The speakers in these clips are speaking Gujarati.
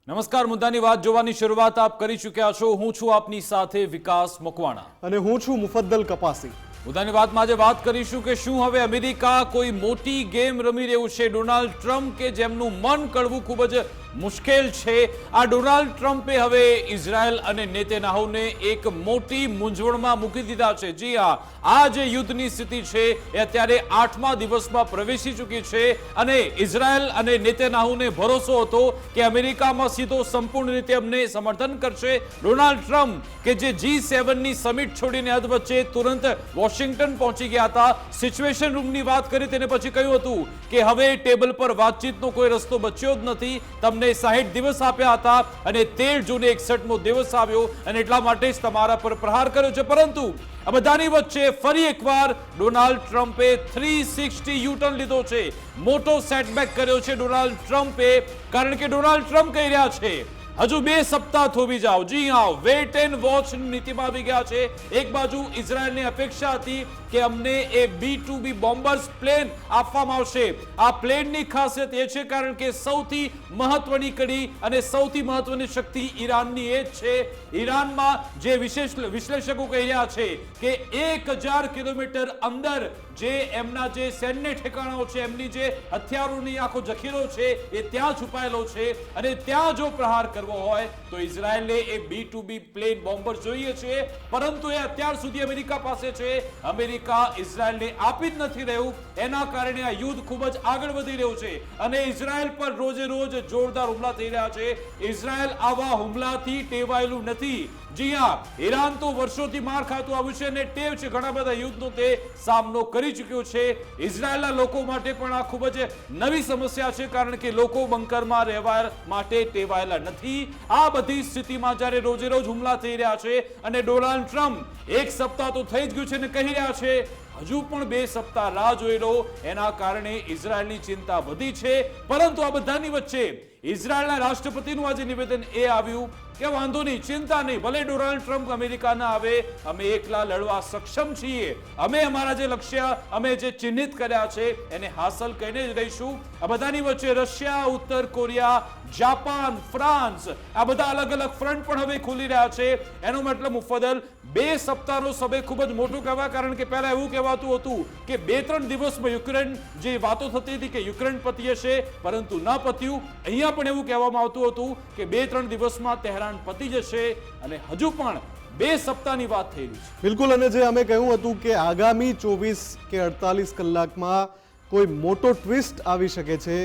નમસ્કાર, મુદ્દાની વાત જોવાની શરૂઆત આપ કરી ચૂક્યા છો। હું છું આપની સાથે વિકાસ મકવાણા અને હું છું મુફદ્દલ કપાસી। મુદ્દાની વાતમાં આજે વાત કરીશું કે શું હવે અમેરિકા કોઈ મોટી ગેમ રમી રહ્યું છે। ડોનાલ્ડ ટ્રમ્પ કે જેમનું મન કળવું ખૂબ જ મુશ્કેલ છે, આ ડોનાલ્ડ ટ્રમ્પે હવે ઇઝરાયલ અને નેતન્યાહુને એક મોટી મૂંઝવણમાં મૂકી દીધા છે। જી હા, આ જે યુદ્ધની સ્થિતિ છે એ અત્યારે 8મા દિવસમાં પ્રવેશી ચૂકી છે અને ઇઝરાયલ અને નેતન્યાહુને ભરોસો હતો કે અમેરિકામાં સીધો સંપૂર્ણ રીતે અમને સમર્થન કરશે। ડોનાલ્ડ ટ્રમ્પ કે જે G7ની સમિટ છોડીને અધ વચ્ચે તુરંત વોશિંગ્ટન પહોંચી ગયા હતા, સિચ્યુએશન રૂમની વાત કરી તેને પછી કહ્યું હતું કે હવે ટેબલ પર વાતચીતનો કોઈ રસ્તો બચ્યો જ નથી, તમને 60 દિવસ આપ્યા હતા અને 13 જૂને 61મો દિવસ આવ્યો અને એટલા માટે જ તમારા પર પ્રહાર કર્યો છે। પરંતુ આ બધાની વચ્ચે ફરી એકવાર ડોનાલ્ડ ટ્રમ્પે 360 યુટર્ન લીધો છે, મોટો સેટબેક કર્યો છે ડોનાલ્ડ ટ્રમ્પે, કારણ કે ડોનાલ્ડ ટ્રમ્પ કહી રહ્યા છે હજુ 2 સપ્તાહ થોભી જાઓ। જી હા, વેટ એન્ડ વોચ નીતિમાં આવી ગયા છે। એક બાજુ ઇઝરાયલની અપેક્ષા હતી કે અમને એ B-2B બોમ્બર્સ પ્લેન આપવામાં આવશે। આ પ્લેનની ખાસિયત એ છે કારણ કે સૌથી મહત્વની કડી અને સૌથી મહત્વની શક્તિ ઈરાનની એ જ છે। ઈરાનમાં જે વિશ્લેષકો કહી રહ્યા છે કે 1000 કિલોમીટર અંદર જે એમના જે સૈન્ય ઠેકાણાઓ છે, એમની જે હથિયારોની આખો જખીરો છે એ ત્યાં છુપાયેલો છે અને ત્યાં જો પ્રહાર કરવો હોય તો ઇઝરાયલને એ B-2B પ્લેન બોમ્બર જોઈએ છે, પરંતુ એ અત્યાર સુધી અમેરિકા પાસે છે। અમેરિકા ઇઝરાયલને આપી જ નથી રહ્યું, એના કારણે આ યુદ્ધ ખૂબ જ આગળ વધી રહ્યું છે અને ઇઝરાયલ પર રોજે રોજ જોરદાર હુમલા થઈ રહ્યા છે। ઇઝરાયલ આવા હુમલાથી ટેવાયેલું નથી। જી હા, ઈરાન તો વર્ષોથી માર ખાતું આવ્યું છે અને ટેવ છે, ઘણા બધા યુદ્ધનો તે સામનો કરી ચૂક્યો છે। ઇઝરાયલના લોકો માટે પણ આ ખૂબ જ નવી સમસ્યા છે, કારણ કે લોકો બંકરમાં રહેવા માટે ટેવાયેલા નથી। આ બધી સ્થિતિમાં જ્યારે રોજે રોજ હુમલા થઈ રહ્યા છે અને ડોનાલ્ડ ટ્રમ્પ 1 સપ્તાહ તો થઈ જ ગયું છે અને કહી રહ્યા છે હજુ પણ 2 સપ્તાહ રાહ જોઈ લો, એના કારણે ઇઝરાયલની ચિંતા વધી છે। પરંતુ આ બધાની વચ્ચે ઇઝરાયલના રાષ્ટ્રપતિનું આજે નિવેદન એ આવ્યું કે વાંધો નહીં, ચિંતા નહીં, ભલે ડોનાલ્ડ ટ્રમ્પ અમેરિકા ના આવે, અમે એકલા લડવા સક્ષમ છીએ, અમે અમારા જે લક્ષ્ય અમે જે ચિહ્નિત કર્યા છે એને હાંસલ કરીને જ રહીશું। આ બધાની વચ્ચે રશિયા, ઉત્તર કોરિયા, જાપાન, ફ્રાન્સ, આ બધા અલગ અલગ ફ્રન્ટ પણ હવે ખુલી રહ્યા છે। એનો મતલબ મુફદ્દલ 2 સપ્તાહનો સમય ખૂબ જ મોટું કહેવાય, કારણ કે પહેલા એવું કહેવાતું હતું કે 2-3 દિવસમાં યુક્રેન જે વાતો થતી હતી કે યુક્રેન પતી હશે, પરંતુ ન પત્યું। અહીંયા પણ એવું કહેવામાં આવતું હતું કે 2-3 દિવસમાં તહેરાન પતી જશે અને હજુ પણ 2 સપ્તાહની વાત થઈ રહી છે। બિલકુલ, અને જે અમે કહ્યું હતું કે આગામી 24 કે 48 કલાકમાં કોઈ મોટો ટ્વિસ્ટ આવી શકે છે,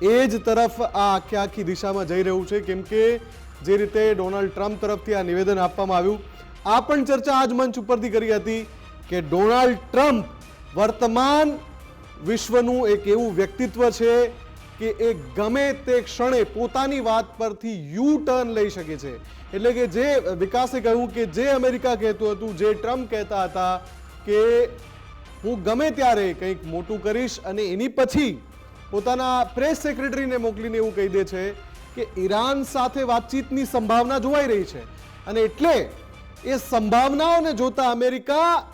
એ જ તરફ આ આખી દિશામાં જઈ રહ્યું છે, કેમ કે જે રીતે ડોનાલ્ડ ટ્રમ્પ તરફથી આ નિવેદન આપવામાં આવ્યું, આ પણ ચર્ચા આજ મંચ ઉપરથી કરી હતી કે ડોનાલ્ડ ટ્રમ્પ વર્તમાન વિશ્વનું એક એવું વ્યક્તિત્વ છે કે એ ગમે તે ક્ષણે પોતાની વાત પરથી યુ ટર્ન લઈ શકે છે। એટલે કે જે વિકાસે કહ્યું કે જે અમેરિકા કહેતું હતું, જે ટ્રમ્પ કહેતા હતા કે હું ગમે ત્યારે કંઈક મોટું કરીશ, અને એની પછી પોતાના પ્રેસ સેક્રેટરીને મોકલીને એવું કહી દે છે કે ઈરાન સાથે વાતચીતની સંભાવના જોવાઈ રહી છે, અને એટલે એ સંભાવનાઓને જોતા અમેરિકા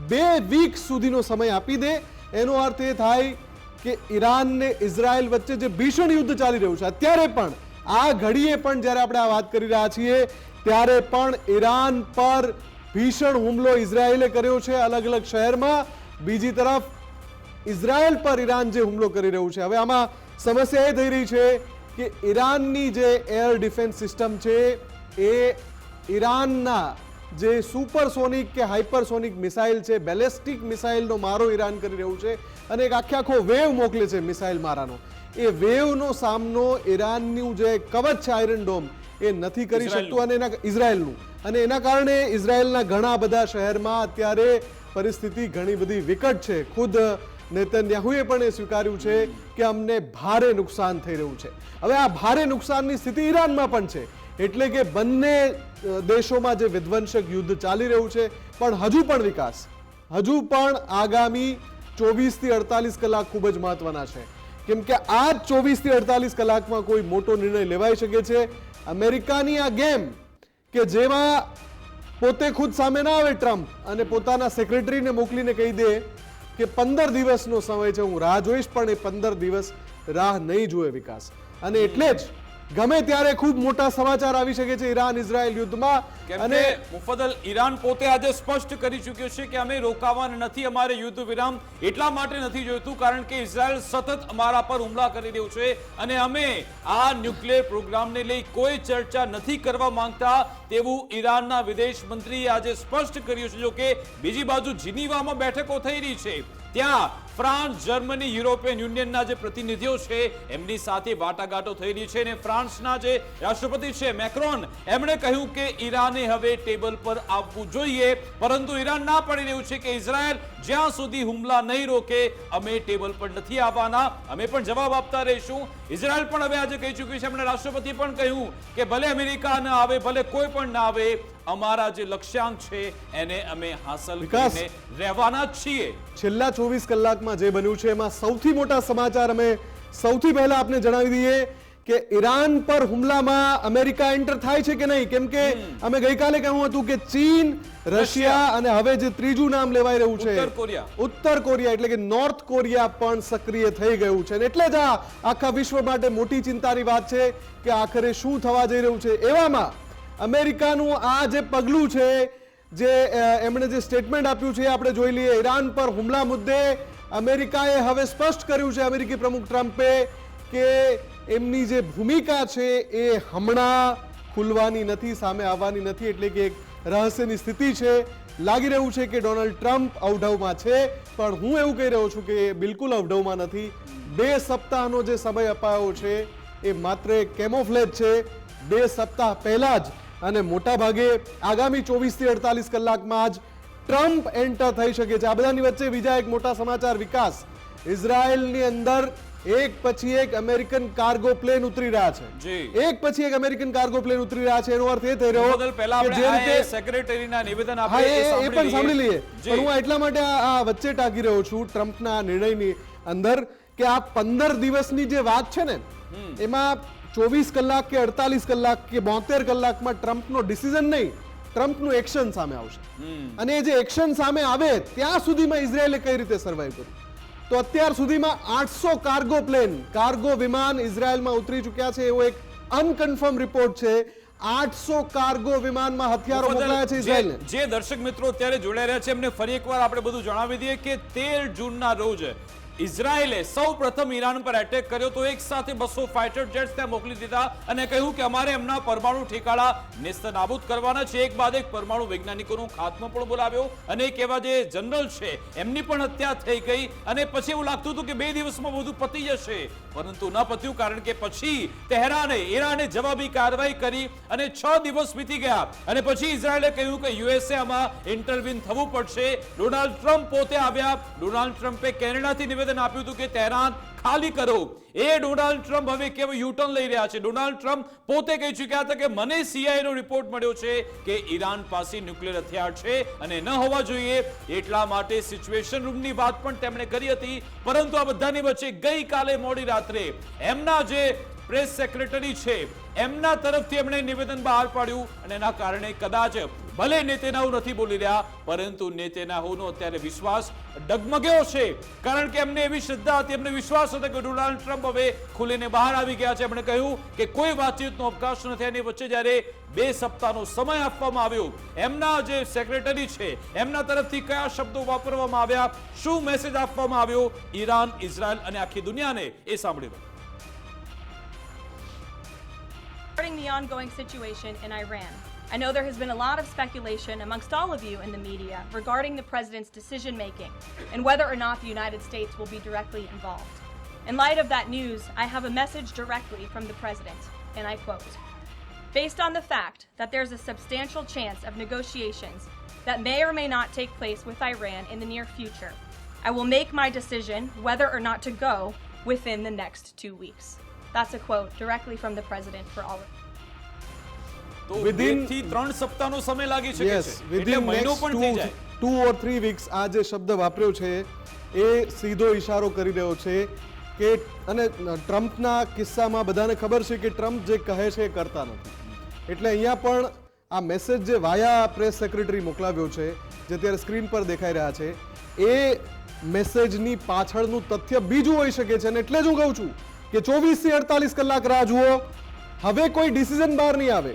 2 વીક સુધીનો સમય આપી દે। એનો અર્થ એ થાય કે ઈરાન ને ઇઝરાયલ વચ્ચે જે ભીષણ યુદ્ધ ચાલી રહ્યું છે અત્યારે પણ, આ ઘડીએ પણ જ્યારે આપણે આ વાત કરી રહ્યા છીએ ત્યારે પણ ઈરાન પર ભીષણ હુમલો ઇઝરાયલે કર્યો છે અલગ અલગ શહેરમાં, બીજી તરફ ઇઝરાયલ પર ઈરાન જે હુમલો કરી રહ્યું છે। હવે આમાં સમસ્યા એ થઈ રહી છે કે ઈરાનની જે એર ડિફેન્સ સિસ્ટમ છે એ ઈરાનના જે સુપરસોનિક કે હાઇપરસોનિક મિસાઇલ છે, બેલેસ્ટિક મિસાઇલનો મારો ઈરાન કરી રહ્યું છે અને એક આખો વેવ મોકલે છે મિસાઇલ મારાનો। એ વેવનો સામનો ઈરાનનું જે કવચ છે આયરન ડોમ એ નથી કરી શકતું, અને એના ઇઝરાયલનું, અને એના કારણે ઇઝરાયલના ઘણા બધા શહેરમાં અત્યારે પરિસ્થિતિ ઘણી બધી વિકટ છે। ખુદ નેતન્યાહુએ પણ એ સ્વીકાર્યું છે કે અમને ભારે નુકસાન થઈ રહ્યું છે। હવે આ ભારે નુકસાનની સ્થિતિ ઈરાનમાં પણ છે, એટલે કે બંને દેશોમાં જે વિધ્વંસક યુદ્ધ ચાલી રહ્યું છે, પણ હજુ પણ વિકાસ, હજુ પણ આગામી 24 થી 48 કલાક ખૂબ જ મહત્વના છે, કેમ કે આ 24 થી 48 કલાકમાં કોઈ મોટો નિર્ણય લેવાઈ શકે છે। અમેરિકાની આ ગેમ કે જેમાં પોતે ખુદ સામે ના આવે ટ્રમ્પ અને પોતાના સેક્રેટરીને મોકલીને કહી દે કે 15 દિવસનો સમય છે, હું રાહ જોઈશ, પણ એ 15 દિવસ રાહ નહીં જોવે વિકાસ, અને એટલે જ ગમે ત્યારે ખૂબ મોટા સમાચાર આવી શકે છે ઈરાન ઇઝરાયલ યુદ્ધમાં. કેમ અને કે મુફદ્દલ ઈરાન પોતે આજે સ્પષ્ટ કરી ચૂક્યો છે કે અમે રોકાવાના નથી, અમારે યુદ્ધ વિરામ એટલા માટે નથી જોઈતું કારણ કે ઇઝરાયલ સતત અમારા પર હુમલા કરી રહ્યું છે અને અમે આ ન્યુક્લિયર પ્રોગ્રામને લઈ કોઈ ચર્ચા નથી કરવા માંગતા તેવું ઈરાનના વિદેશ મંત્રીએ આજે સ્પષ્ટ કર્યું છે. જો કે બીજી બાજુ જીનીવામાં બેઠકો થઈ રહી છે, ત્યાં ફ્રાન્સ, જર્મની, યુરોપિયન યુનિયનના જે પ્રતિનિધિઓ છે એમની સાથે વાટાઘાટો થઈ રહી છે અને ફ્રાન્સના જે રાષ્ટ્રપતિ છે મેક્રોન, એમણે કહ્યું કે ઈરાને હવે ટેબલ પર આવવું જોઈએ, પરંતુ ઈરાન ના પાડી રહ્યું છે કે ઇઝરાયલ જ્યાં સુધી હુમલા નહીં રોકે અમે ટેબલ પર નથી આવવાના, અમે પણ જવાબ આપતા રહીશું. ઇઝરાયલ પણ હવે આજે કહી ચૂક્યું છે, એમણે રાષ્ટ્રપતિ પણ કહ્યું કે ભલે અમેરિકા ન આવે, ભલે કોઈ પણ ના આવે, અમારા જે લક્ષ્યાંક છે એને અમે હાંસલ કરીને રહેવાના જ છીએ. છેલ્લા 24 કલાકમાં જે બન્યું છે એમાં સૌથી મોટા સમાચાર અમે સૌથી પહેલા આપને જણાવી દઈએ કે ઈરાન પર હુમલામાં અમેરિકા એન્ટર થાય છે કે નહીં, કેમ કે અમે ગઈકાલે કહ્યું હતું કે ચીન, રશિયા અને હવે જે ત્રીજું નામ લેવાઈ રહ્યું છે ઉત્તર કોરિયા એટલે કે નોર્થ કોરિયા પણ સક્રિય થઈ ગયું છે. એટલે જ આ આખા વિશ્વ માટે મોટી ચિંતાની વાત છે કે આખરે શું થવા જઈ રહ્યું છે. એવામાં અમેરિકાનું આ જે પગલું છે, જે એમણે જે સ્ટેટમેન્ટ આપ્યું છે આપણે જોઈ લઈએ. ઈરાન પર હુમલા મુદ્દે અમેરિકાએ હવે સ્પષ્ટ કર્યું છે, અમેરિકી પ્રમુખ ટ્રમ્પે, કે એમની જે ભૂમિકા છે એ હમણાં ખુલવાની નથી, સામે આવવાની નથી. એટલે કે એક રહસ્યની સ્થિતિ છે. લાગી રહ્યું છે કે ડોનાલ્ડ ટ્રમ્પ અવઢવમાં છે, પણ હું એવું કહી રહ્યો છું કે એ બિલકુલ અવઢવમાં નથી. 2 સપ્તાહનો જે સમય અપાયો છે એ માત્ર એક કેમોફ્લેજ છે. 2 સપ્તાહ પહેલા જ અને મોટા ભાગે આગામી 24 થી 48 કલાકમાં જ ટ્રમ્પ એન્ટર થઈ શકે છે. આ બધાની વચ્ચે બીજા એક મોટા સમાચાર વિકાસ, ઇઝરાયલની અંદર એક પછી એક અમેરિકન કાર્ગો પ્લેન ઉતરી રહ્યા છે. એક પછી એક અમેરિકન કાર્ગો પ્લેન ઉતરી રહ્યા છે. એનો અર્થ એ થઈ રહ્યો કે જે રીતે સેક્રેટરીના નિવેદન આપે એ પણ સાંભળી લઈએ. પણ હું એટલા માટે આ વચ્ચે ટાંકી રહ્યો છું ટ્રમ્પના નિર્ણયની અંદર કે આ 15 દિવસની જે વાત છે ને એમાં 24 કલાક કે 48 કલાક કે 72 કલાકમાં ટ્રમ્પનો ડિસિઝન નહીં, ટ્રમ્પનું એક્શન સામે આવશે. અને જે એક્શન સામે આવે ત્યાં સુધીમાં ઇઝરાયલે કઈ રીતે સર્વાઈવ કર્યું. તો અત્યાર સુધીમાં 800 કાર્ગો પ્લેન, કાર્ગો વિમાન ઇઝરાયલમાં ઉતરી ચૂક્યા છે. એવો એક અનકન્ફર્મ રિપોર્ટ છે. 800 કાર્ગો વિમાનમાં હથિયારો મોકલાયા છે ઇઝરાયલને. જે દર્શક મિત્રો અત્યારે જોડાઈ રહ્યા છે એમને ફરી એકવાર આપણે બધું જણાવી દઈએ કે 13 જૂનના રોજ ઇઝરાયલે સૌ પ્રથમ ઈરાન પર એટેક કર્યો તો એક સાથે 200 ફાઇટર જેટ્સ ત્યાં મોકલી દીધા અને કહ્યું કે અમારે એમના પરમાણુ ઠેકાણા નેસ્તનાબૂદ કરવાના છે. એક બાદ એક પરમાણુ વૈજ્ઞાનિકોનો ખાત્મો પણ બોલાવ્યો અને એક એવા જે જનરલ છે એમની પણ હત્યા થઈ ગઈ. અને પછી એવું લાગતું હતું કે 2 દિવસમાં બધું પતી જશે, પરંતુ ન પત્યું કારણ કે પછી ઈરાને જવાબી કાર્યવાહી કરી અને 6 દિવસ વીતી ગયા અને પછી ઇઝરાયલે કહ્યું કે યુએસએ આમાં ઇન્ટરવીન થવું પડશે. ડોનાલ્ડ ટ્રમ્પ પોતે આવ્યા. ડોનાલ્ડ ટ્રમ્પે કેનેડાથી નિવેદન આપ્યું હતું કે તહેરાન ખાલી કરો. એ ડોનાલ્ડ ટ્રમ્પ હવે કેવો યુટર્ન લઈ રહ્યા છે. ડોનાલ્ડ ટ્રમ્પ પોતે કહી ચૂક્યા હતા કે મને CIA નો રિપોર્ટ મળ્યો છે કે ઈરાન પાસે ન્યુક્લિયર હથિયાર છે અને ન હોવા જોઈએ, એટલા માટે સિચ્યુએશન રૂમની વાત પણ તેમણે કરી હતી. પરંતુ આ બધાની વચ્ચે ગઈકાલે મોડી રાત્રે એમના જે પ્રેસ સેક્રેટરી છે એમના તરફથી એમણે નિવેદન બહાર પાડ્યું અને એના કારણે કદાચ ભલે નેતન્યાહુ નથી બોલી રહ્યા, પરંતુ નેતન્યાહુનો અત્યારે વિશ્વાસ ડગમગ્યો છે કારણ કે એમને એવી શ્રદ્ધા હતી, એમને વિશ્વાસ હતો કે ડોનાલ્ડ ટ્રમ્પ હવે ખુલીને બહાર આવી ગયા છે. એમણે કહ્યું કે કોઈ વાતચીતનો અવકાશ નથી. એની વચ્ચે જ્યારે 2 સપ્તાહનો સમય આપવામાં આવ્યો, એમના જે સેક્રેટરી છે એમના તરફથી કયા શબ્દો વાપરવામાં આવ્યા, શું મેસેજ આપવામાં આવ્યો ઈરાન, ઇઝરાયલ અને આખી દુનિયાને, એ સાંભળ્યું. Regarding the ongoing situation in Iran, I know there has been a lot of speculation amongst all of you in the media regarding the president's decision making and whether or not the United States will be directly involved. In light of that news, I have a message directly from the president, and I quote, "Based on the fact that there's a substantial chance of negotiations that may or may not take place with Iran in the near future, I will make my decision whether or not to go within the next 2 weeks." That's a quote directly from the president for all of તો within 3 સપ્તાહનો સમય લાગી શકે છે, એટલે મહિનો પણ થઈ જાય. 2 or 3 weeks આ જે શબ્દ વાપર્યો છે એ સીધો ઈશારો કરી રહ્યો છે કે, અને ટ્રમ્પના કિસ્સામાં બધાને ખબર છે કે ટ્રમ્પ જે કહે છે એ કરતા નથી. એટલે અહીંયા પણ આ મેસેજ જે વાયા પ્રેસ સેક્રેટરી મોકલાવ્યો છે, જે અત્યારે સ્ક્રીન પર દેખાઈ રહ્યા છે, એ મેસેજની પાછળનું તથ્ય બીજું હોઈ શકે છે. અને એટલે જ હું કહું છું કે 24 થી 48 કલાક રાહ જુઓ. હવે કોઈ ડિસિઝન બહાર નહીં આવે,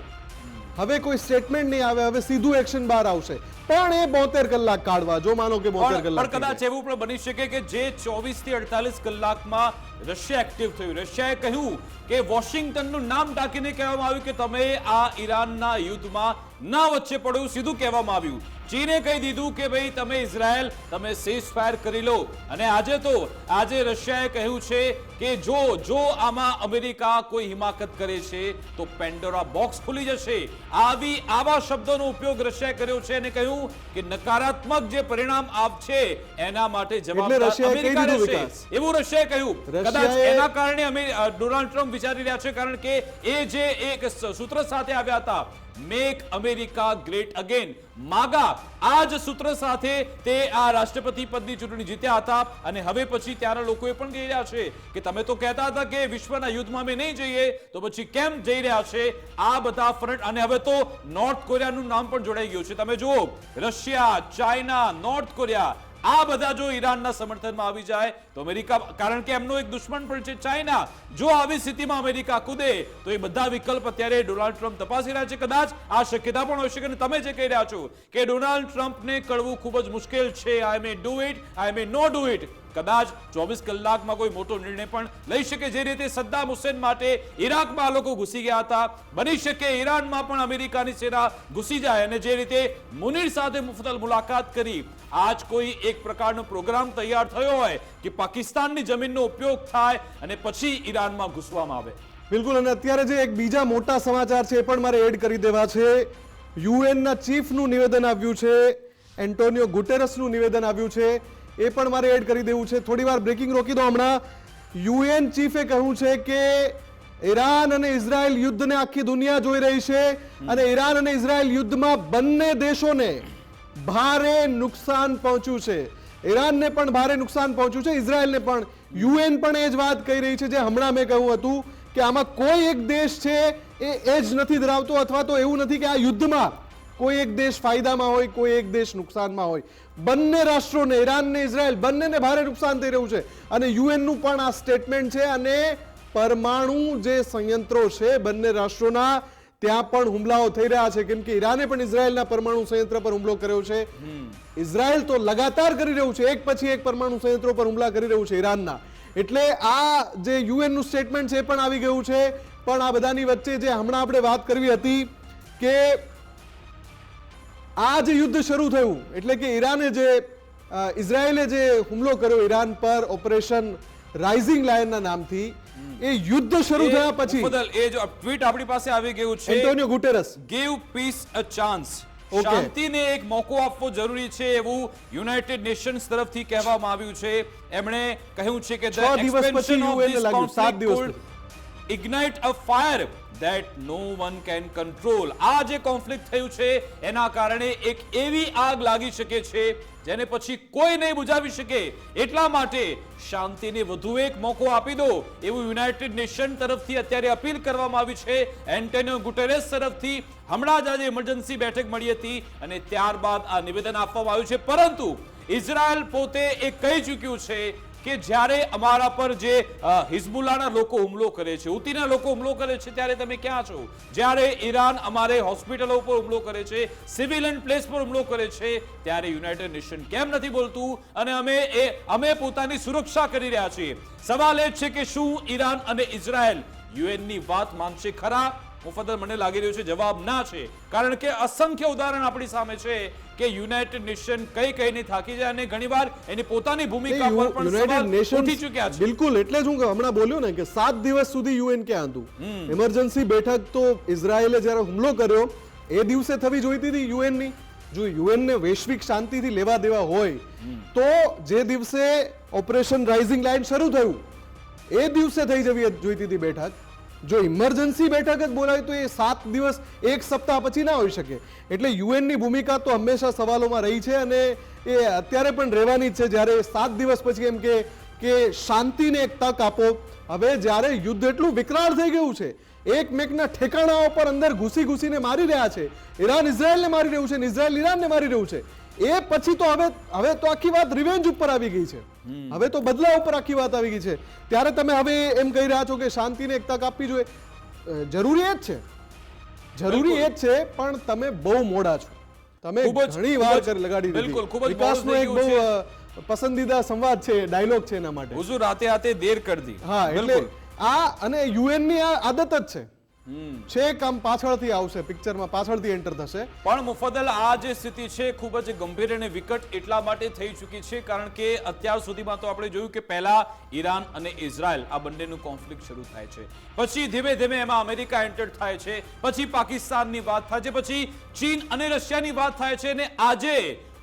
હવે કોઈ સ્ટેટમેન્ટ નહીં આવે, હવે સીધું એક્શન બહાર આવશે, પણ એ 72 કલાક કાઢવા, જો માનો કે 72 પણ કલાક કદાચ એવું પણ બની શકે કે જે 24 થી 48 કલાકમાં રશિયા એક્ટિવ થયું, રશિયાએ કહ્યું કે વોશિંગ્ટનનું નામ ટાંકીને કહેવામાં આવ્યું કે તમે આ ઈરાનના યુદ્ધમાં ના વચ્ચે પડો, એવું સીધું કહેવામાં આવ્યું. ચીને કહી દીધું કે ભાઈ તમે ઇઝરાયલ તમે સીઝફાયર કરી લો. અને આજે રશિયાએ કહ્યું છે કે જો આમાં અમેરિકા કોઈ હિમાકત કરે છે તો પેન્ડોરા બોક્સ ખુલી જશે. આવા શબ્દોનો ઉપયોગ રશિયાએ કર્યો છે અને કહ્યું કે નકારાત્મક જે પરિણામ આપશે એના માટે જવાબદાર અમેરિકા રહેશે, એવું રશિયાએ કહ્યું. કદાચ એના કારણે ડોનાલ્ડ ટ્રમ્પ વિચારી રહ્યા છે, કારણ કે એ જે એક સૂત્ર સાથે આવ્યા હતા, મેક અમેરિકા ગ્રેટ અગેન, માગા, આ જ સૂત્ર સાથે તે આ રાષ્ટ્રપતિ પદની ચૂંટણી જીત્યા હતા. અને હવે પછી ત્યાંના લોકોએ પણ કહી રહ્યા છે કે તમે તો કહેતા હતા કે વિશ્વના યુદ્ધમાં અમે નહીં જઈએ, તો પછી કેમ જઈ રહ્યા છે આ બધા ફ્રન્ટ. અને હવે તો નોર્થ કોરિયાનું નામ પણ જોડાઈ ગયું છે. તમે જુઓ, રશિયા, ચાઇના, નોર્થ કોરિયા, આ બધા જો ઈરાનના સમર્થનમાં આવી જાય તો અમેરિકા, કારણ કે એમનો એક દુશ્મન પણ છે ચાઇના, જો આવી સ્થિતિમાં અમેરિકા કૂદે તો એ બધા વિકલ્પ અત્યારે ડોનાલ્ડ ટ્રમ્પ તપાસી રહ્યા છે. કદાચ આ શક્યતા પણ હોઈ શકે. અને તમે જે કહી રહ્યા છો કે ડોનાલ્ડ ટ્રમ્પને કળવું ખૂબ જ મુશ્કેલ છે, I may do it, I may no do it, કદાચ 24 કલાકમાં કોઈ મોટો નિર્ણય પણ લઈ શકે. જે રીતે સદ્દામ હુસેન માટે ઈરાકમાં લોકો ઘૂસી ગયા હતા, બની શકે ઈરાનમાં પણ અમેરિકાની સેના ઘૂસી જાય. અને જે રીતે મુનીર સાથે મુફતલ મુલાકાત કરી, આજ કોઈ એક પ્રકારનો પ્રોગ્રામ તૈયાર થયો હોય કે પાકિસ્તાનની જમીનનો ઉપયોગ થાય અને પછી ઈરાનમાં ઘૂસવામાં આવે. બિલકુલ. અને અત્યારે જે એક બીજા મોટા સમાચાર છે એ પણ મારે એડ કરી દેવા છે. યુએનના ચીફનું નિવેદન આવ્યું છે, એન્ટોનિયો ગુટેરસનું નિવેદન આવ્યું છે, એ પણ મારે એડ કરી દેવું છે. થોડી વાર બ્રેકિંગ રોકી દો. હમણાં યુએન ચીફે કહ્યું છે કે ઈરાન અને ઇઝરાયલ યુદ્ધને આખી દુનિયા જોઈ રહી છે અને ઈરાન અને ઇઝરાયલ યુદ્ધમાં બંને દેશોને ભારે નુકસાન પહોંચ્યું છે. ઈરાનને પણ ભારે નુકસાન પહોંચ્યું છે, ઇઝરાયલને પણ. યુએન પણ એ જ વાત કહી રહી છે જે હમણાં મેં કહ્યું હતું કે આમાં કોઈ એક દેશ છે એ જ નથી ધરાવતો, અથવા તો એવું નથી કે આ યુદ્ધમાં કોઈ એક દેશ ફાયદામાં હોય, કોઈ એક દેશ નુકસાનમાં હોય. બંને રાષ્ટ્રોને, ઈરાન ને ઇઝરાયલ, બંનેને ભારે નુકસાન થઈ રહ્યું છે. અને યુએનનું પણ આ સ્ટેટમેન્ટ છે. અને પરમાણુ જે સંયંત્રો છે બંને રાષ્ટ્રોના, ત્યાં પણ હુમલાઓ થઈ રહ્યા છે, કેમ કે ઈરાને પણ ઇઝરાયલના પરમાણુ સંયંત્ર પર હુમલો કર્યો છે. ઇઝરાયલ તો લગાતાર કરી રહ્યું છે, એક પછી એક પરમાણુ સંયંત્રો પર હુમલા કરી રહ્યું છે ઈરાનના. એટલે આ જે યુએનનું સ્ટેટમેન્ટ છે એ પણ આવી ગયું છે. પણ આ બધાની વચ્ચે જે હમણાં આપણે વાત કરવી હતી કે આ જે યુદ્ધ શરૂ થયું, એટલે કે ઇઝરાયલે જે હુમલો કર્યો ઈરાન પર ઓપરેશન રાઇઝિંગ લાયનના નામથી, એ યુદ્ધ શરૂ થયા પછી એ જો ટ્વીટ આપણી પાસે આવી ગયું છે, Antonio Guterres, give peace a chance, શાંતિને એક મોકો આપવો જરૂરી છે, એવું યુનાઇટેડ નેશન્સ તરફથી કહેવામાં આવ્યું છે. એમણે કહ્યું છે કે the expansion of this conflict ignite a fire that no one can control. આ જે કોન્ફ્લિક્ટ થયું છે એના કારણે એક એવી આગ લાગી શકે છે જેને પછી કોઈ નહીં બુઝાવી શકે. એટલા માટે શાંતિને વધુ એક મોકો આપી દો, એવું યુનાઇટેડ નેશન તરફથી અત્યારે અપીલ કરવામાં આવી છે. એન્ટોનિયો ગુટેરેસ તરફથી હમણાં જ આજે ઇમરજન્સી બેઠક મળી હતી અને ત્યારબાદ આ નિવેદન આપવામાં આવ્યું છે. પરંતુ ઇઝરાયલ પોતે એ કહી ચૂક્યું છે કે જ્યારે અમારા પર જે હિઝબુલ્લાના લોકો હુમલો કરે છે, હુતીના લોકો હુમલો કરે છે, ત્યારે તમે ક્યાં છો? જ્યારે ઈરાન અમારે હોસ્પિટલો પર હુમલો કરે છે, સિવિલિયન પ્લેસ પર હુમલો કરે છે, ત્યારે યુનાઇટેડ નેશન કેમ નથી બોલતું? અને અમે પોતાની સુરક્ષા કરી રહ્યા છીએ. સવાલ એ છે કે શું ઈરાન અને ઇઝરાયલ યુએનની વાત માનશે ખરા? મુફદ્દલ, મને લાગી રહ્યું છે જવાબ ના છે, કારણ કે અસંખ્ય ઉદાહરણ આપણી સામે છે કે યુનાઇટેડ નેશન કહીને થાકી જાય અને ઘણીવાર એની પોતાની ભૂમિકા પર પણ સવાલ ઉઠી ચૂક્યા છે. બિલકુલ. એટલે જ હું હમણાં બોલ્યો ને કે 7 દિવસ સુધી યુએન ક્યાં હતું? ઇમરજન્સી બેઠક તો ઇઝરાયલે જ્યારે હુમલો કર્યો એ દિવસે થવી જોઈતી હતી યુએનની. જો યુએનને વૈશ્વિક શાંતિથી લેવા દેવા હોય તો જે દિવસે ઓપરેશન રાઇઝિંગ લાઇન શરૂ થયું એ દિવસે થઈ જવી જોઈતી હતી બેઠક. જો ઇમરજન્સી બેઠક જ બોલાવી તો એ 7 દિવસ, એક સપ્તાહ પછી ના હોઈ શકે. એટલે યુએનની ભૂમિકા તો હંમેશા સવાલોમાં રહી છે અને એ અત્યારે પણ રહેવાની જ છે. જ્યારે 7 દિવસ પછી એમ કે શાંતિને એક તક આપો. હવે જ્યારે યુદ્ધ એટલું વિકરાળ થઈ ગયું છે, એકમેકના ઠેકાણાઓ પર અંદર ઘૂસીને મારી રહ્યા છે, ઈરાન ઇઝરાયલને મારી રહ્યું છે, ઇઝરાયલ ઈરાનને મારી રહ્યું છે, એ પછી તો હવે તો આખી વાત રિવેન્જ ઉપર આવી ગઈ છે. હવે તો બદલા ઉપર આખી વાત આવી ગઈ છે. ત્યારે તમે હવે એમ કહી રહ્યા છો કે શાંતિને એક તક આપવી જોઈએ. જરૂરી એ જ છે, જરૂરી એ જ છે, પણ તમે બહુ મોડા છો. તમે ખૂબ જ- ઘણી ખૂબ વાર જ- લગાડી બિલકુલ, ખૂબ જ દીધી. વિકાસનો મોડું એક થઈ બહુ ગયું પસંદીદા સંવાદ છે, ડાયલોગ છે એના માટે. હુઝુર આતે આતે દેર કર દી. હા, એટલે બિલકુલ. આ અને યુએન ની આ આદત જ છે કામ પાછળથી આવશે, પિક્ચરમાં પાછળથી એન્ટર થશે. પણ મુફદ્દલ આ જે સ્થિતિ છે ખૂબ જ ગંભીર અને વિકટ એટલા માટે થઈ ચૂકી છે કારણ કે અત્યાર સુધીમાં તો આપણે જોયું કે પહેલા ઈરાન અને ઇઝરાયલ આ બંનેનું કોન્ફ્લિક્ટ શરૂ થાય છે, પછી ધીમે ધીમે એમાં અમેરિકા એન્ટર થાય છે, પછી પાકિસ્તાનની વાત થાય છે, પછી ચીન અને રશિયાની વાત થાય છે, અને આજે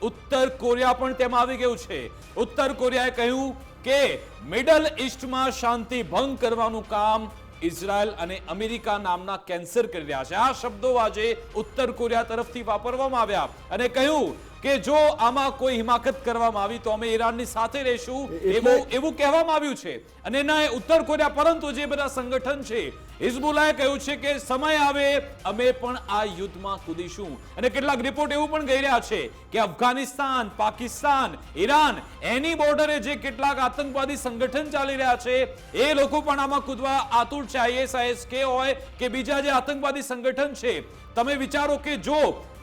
ઉત્તર કોરિયા પણ તેમાં આવી ગયું છે. ઉત્તર કોરિયાએ કહ્યું કે મિડલ ઈસ્ટમાં શાંતિ ભંગ કરવાનું કામ ઇઝરાયલ અને અમેરિકા નામના કેન્સર કરી રહ્યા છે. આ શબ્દો આજે ઉત્તર કોરિયા તરફથી વાપરવામાં આવ્યા અને કહ્યું કે જો આમાં કોઈ હિમાકત કરવામાં આવી તો અમે ઈરાનની સાથે રહીશું, એવું કહેવામાં આવ્યું છે. અને ના ઉત્તર કોરિયા, પરંતુ જે બધા સંગઠન છે, હિઝબુલ્લાએ કહ્યું છે કે સમય આવે અમે પણ આ યુદ્ધમાં કૂદીશું. અને કેટલાક રિપોર્ટ એવું પણ કહી રહ્યા છે કે અફઘાનિસ્તાન, પાકિસ્તાન, ઈરાન એની બોર્ડરે જે કેટલાક આતંકવાદી સંગઠન ચાલી રહ્યા છે એ લોકો પણ આમાં કૂદવા આતુર છે. ISIS હોય કે બીજા જે આતંકવાદી સંગઠન છે, તમે વિચારો કે જો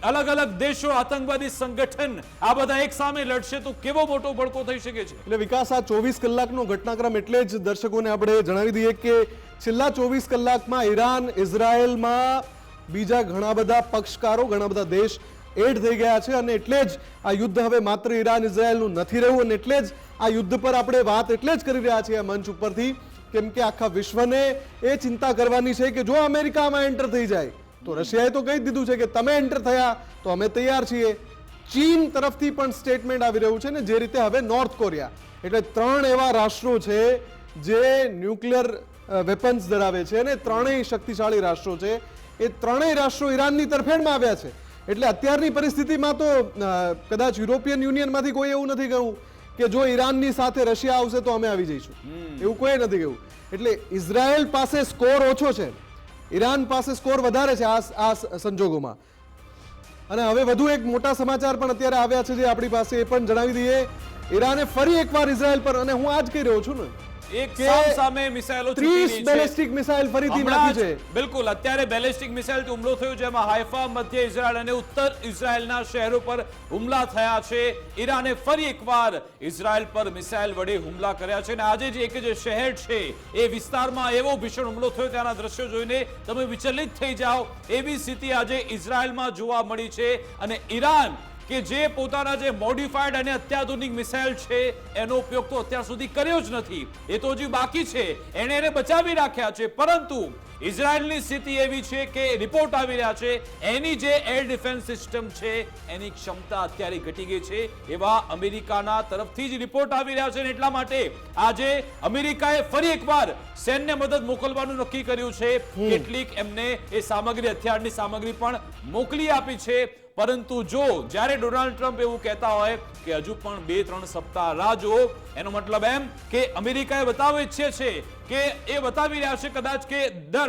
અલગ અલગ દેશો, આતંકવાદી સંગઠન આ બધા એક સામે લડશે તો કેવો મોટો ભડકો થઈ શકે છે. એટલે વિકાસ, આ 24 કલાકનો ઘટનાક્રમ એટલે જ દર્શકોને આપણે જણાવી દઈએ કે છેલ્લા 24 કલાકમાં ઈરાન, ઇઝરાયલમાં બીજા ઘણા બધા પક્ષકારો, ઘણા બધા દેશ એડ થઈ ગયા છે. અને એટલે જ આ યુદ્ધ હવે માત્ર ઈરાન ઇઝરાયલનું નથી રહ્યું. અને એટલે જ આ યુદ્ધ પર આપણે વાત એટલે જ કરી રહ્યા છીએ આ મંચ ઉપરથી, કેમ કે આખા વિશ્વને એ ચિંતા કરવાની છે કે જો અમેરિકામાં એન્ટર થઈ જાય તો રશિયાએ તો કહી દીધું છે કે તમે એન્ટર થયા તો અમે તૈયાર છીએ. ચીન તરફથી પણ સ્ટેટમેન્ટ આવી રહ્યું છે, ને જે રીતે હવે નોર્થ કોરિયા, એટલે 3 એવા રાષ્ટ્રો છે જે ન્યુક્લિયર વેપન્સ ધરાવે છે અને ત્રણેય શક્તિશાળી રાષ્ટ્રો છે. એ ત્રણેય રાષ્ટ્રો ઈરાનની તરફેણમાં આવ્યા છે. એટલે અત્યારની પરિસ્થિતિમાં તો કદાચ યુરોપિયન યુનિયનમાંથી કોઈ એવું નથી કહ્યું કે જો ઈરાનની સાથે રશિયા આવશે તો અમે આવી જઈશું, એવું કોઈ નથી કહ્યું. એટલે ઇઝરાયલ પાસે સ્કોર ઓછો છે, ઈરાન પાસે સ્કોર વધારે છે આ સંજોગોમાં. અને હવે વધુ એક મોટા સમાચાર પણ અત્યારે આવ્યા છે જે આપણી પાસે, એ પણ જણાવી દઈએ. ઈરાને ફરી એકવાર ઇઝરાયલ પર, અને હું આ જ કહી રહ્યો છું ને, એક કે સામે મિસાઇલો 30 બેલિસ્ટિક મિસાઇલ ફરીથી નાખી છે. બિલકુલ, અત્યારે બેલિસ્ટિક મિસાઇલ હુમલો થયો જેમાં હાઇફા, મધ્ય ઇઝરાયલ અને ઉત્તર ઇઝરાયલના શહેરો પર હુમલા થયા છે. ઈરાને ફરી એકવાર ઇઝરાયલ પર મિસાઇલ વડે હુમલા કર્યા છે અને આજે જે એક જે શહેર છે એ વિસ્તારમાં એવો ભીષણ હુમલો થયો, ત્યાંના દ્રશ્યો જોઈને તમે વિચલિત થઈ જાઓ એવી સ્થિતિ આજે ઇઝરાયલમાં જોવા મળી છે. અને ઈરાન કે જે પોતાના જે મોડિફાઈડ અને અત્યાધુનિક મિસાઇલ છે એનો ઉપયોગ તો અત્યાર સુધી કર્યો જ નથી, એ તો હજી બાકી છે, એને બચાવી રાખ્યા છે. પરંતુ ઇઝરાયલની સ્થિતિ એવી છે કે રિપોર્ટ આવી રહ્યા છે એની જે એર ડિફેન્સ સિસ્ટમ છે એની ક્ષમતા અત્યારે ઘટી ગઈ છે, એવા અમેરિકાના તરફથી જ રિપોર્ટ આવી રહ્યા છે. એટલા માટે આજે અમેરિકાએ ફરી એકવાર સૈન્ય મદદ મોકલવાનું નક્કી કર્યું છે. કેટલીક એમને એ સામગ્રી, હથિયારની સામગ્રી પણ મોકલી આપી છે. પરંતુ જો જ્યારે ડોનાલ્ડ ટ્રમ્પ એવું કહેતા હોય કે હજુ પણ 2-3 સપ્તાહ રાહ જુઓ, એનો મતલબ એમ કે અમેરિકાએ બતાવવા ઈચ્છે છે કે એ બતાવી રહ્યા છે કદાચ કે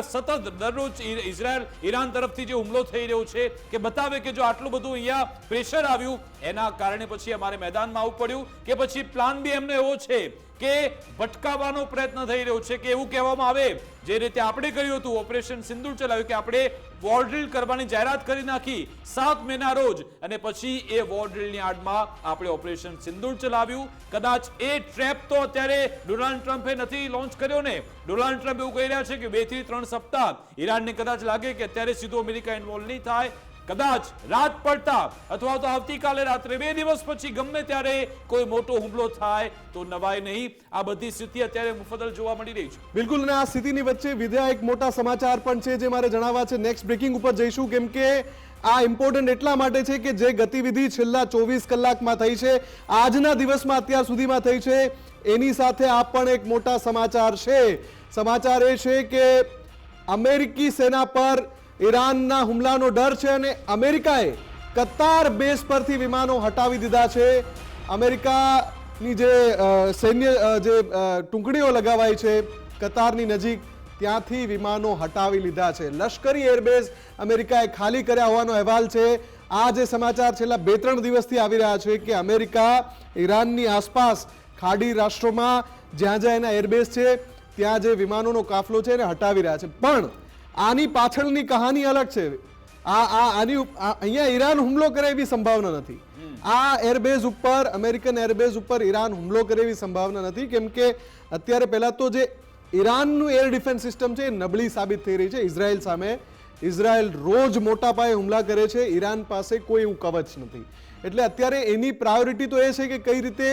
સતત દરરોજ ઇઝરાયલ, ઈરાન તરફથી જે હુમલો થઈ રહ્યો છે કે બતાવે કે જો આટલું બધું અહીંયા પ્રેશર આવ્યું એના કારણે પછી અમારે મેદાનમાં આવવું પડ્યું, કે પછી પ્લાન બી એમનો એવો છે કે ભટકાવવાનો પ્રયત્ન થઈ રહ્યો છે. કે એવું કહેવામાં આવે જે રીતે આપણે કર્યું હતું, ઓપરેશન સિંદૂર ચલાવ્યું, કે આપણે વોર ડ્રીલ કરવાની જાહેરાત કરી નાખી 7 મેના રોજ, અને પછી એ વોર ડ્રીલની આડમાં આપણે ઓપરેશન સિંદૂર ચલાવ્યું. કદાચ એ ટ્રેપ તો અત્યારે ડોનાલ્ડ ટ્રમ્પે નથી લોન્ચ કર્યો ને. ડોનાલ્ડ ટ્રમ્પ એવું કહી રહ્યા છે કે 2 થી 3 સપ્તાહ ઈરાનને કદાચ લાગે કે અત્યારે સીધો અમેરિકા ઇન્વોલ્વ નહીં થાય, કદાચ રાત પડતા અથવા તો આવતીકાલે રાત્રે 2 દિવસ પછી ગમે ત્યારે કોઈ મોટો હુમલો થાય તો નવાય નહીં. આ બધી સ્થિતિ અત્યારે મુફદ્દલ જોવા મળી રહી છે. બિલકુલ, અને આ સ્થિતિની વચ્ચે વિદ્યા એક મોટા સમાચાર પણ છે જે મારે જણાવવા છે. નેક્સ્ટ બ્રેકિંગ ઉપર જઈશું, કેમ કે આ ઇમ્પોર્ટન્ટ એટલા માટે છે કે જે ગતિવિધિ છેલ્લા 24 કલાકમાં થઈ છે, આજના દિવસમાં અત્યાર સુધીમાં થઈ છે, એની સાથે આ પણ એક મોટા સમાચાર છે. સમાચાર એ છે કે અમેરિકી સેના પર ઈરાનના હુમલાનો ડર છે અને અમેરિકાએ કતાર બેઝ પરથી વિમાનો હટાવી દીધા છે. અમેરિકાની જે સૈન્ય જે ટુકડીઓ લગાવાઈ છે કતારની નજીક, ત્યાંથી વિમાનો હટાવી લીધા છે. લશ્કરી એરબેઝ અમેરિકાએ ખાલી કર્યા હોવાનો અહેવાલ છે. આ જે સમાચાર છેલ્લા 2-3 દિવસથી આવી રહ્યા છે કે અમેરિકા ઈરાનની આસપાસ ખાડી રાષ્ટ્રોમાં જ્યાં જ્યાં એના એરબેઝ છે ત્યાં જે વિમાનોનો કાફલો છે એને હટાવી રહ્યા છે. પણ આની પાછળની કહાની અલગ છે. અહીંયા ઈરાન હુમલો કરે એવી સંભાવના નથી. આ એરબેઝ ઉપર, અમેરિકન એરબેઝ ઉપર ઈરાન હુમલો કરે એવી સંભાવના નથી, કેમ કે અત્યારે પહેલા તો જે ઈરાનનું એર ડિફેન્સ સિસ્ટમ છે એ નબળી સાબિત થઈ રહી છે ઇઝરાયલ સામે. ઇઝરાયલ રોજ મોટા પાયે હુમલા કરે છે, ઈરાન પાસે કોઈ એવું કવચ નથી. એટલે અત્યારે એની પ્રાયોરિટી તો એ છે કે કઈ રીતે